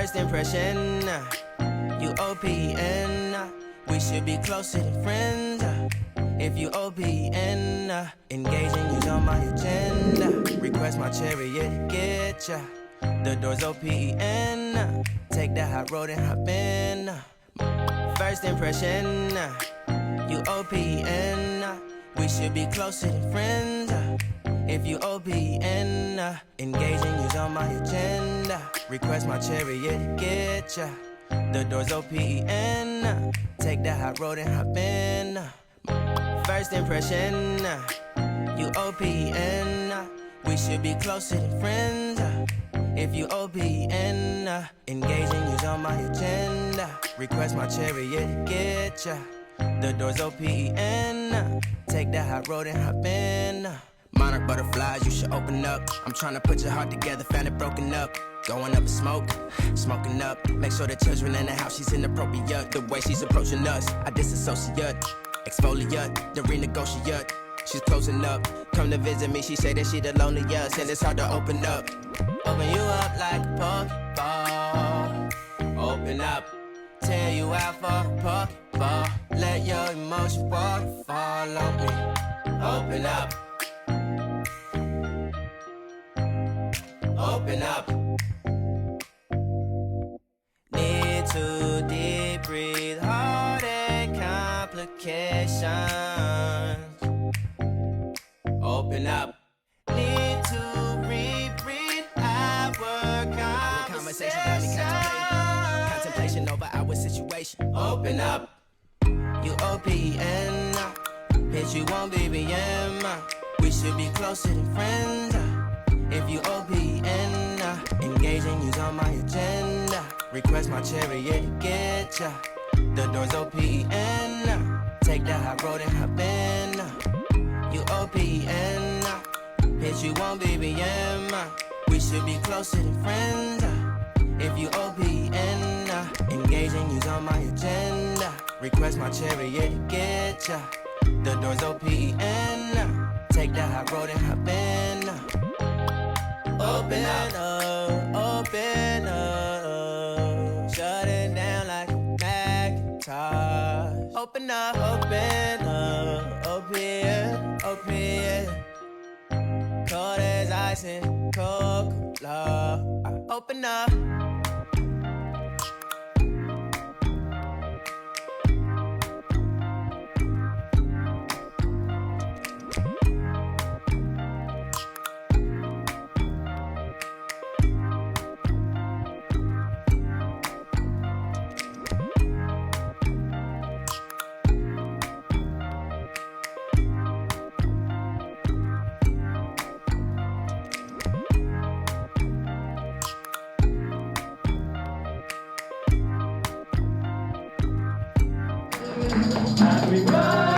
First impression, you OPN. We should be closer than friends. If you OPN, engaging you's on my agenda. Request my chariot, get ya. The door's OPN. Take that hot road and hop in. First impression, you OPN. We should be closer than friends. If you OPN, engaging you's on my agenda. Request my chariot, get ya. The door's OPN. Take that hot road and hop in. First impression, you OPN. We should be closer than friends. If you OPN, engaging you's on my agenda. Request my chariot, get ya. The door's OPN. Take that hot road and hop in. Monarch butterflies, you should open up. I'm tryna put your heart together, found it broken up. Going up in smoke, smoking up. Make sure the children in the house, she's inappropriate. The way she's approaching us, I disassociate. Exfoliate, the renegotiate. She's closing up, come to visit me. She say that she the loneliest, and it's hard to open up. Open you up like a Pokeball. Open up, tear you out for a Pokeball. Let your emotions waterfall on me. Open up. Open up. Need to deep breathe, heart and complications. Open up. Need to reread our conversation. Got me contemplation over our situation. Open up. You OPN. Bitch, you won't BBM. We should be closer than friends. If you OPN, engaging you's on my agenda. Request my chariot, get ya. The door's OPN. Take that hot road and hop in. You OPN, bitch you won't BBM. We should be closer than friends. If you OPN, engaging you's on my agenda. Request my chariot, get ya. The door's OPN. Take that hot road and hop in. Open up, open up. Shut it down like a Macintosh. Open up, open, open. Cold as ice and Coca-Cola. Open up. We run.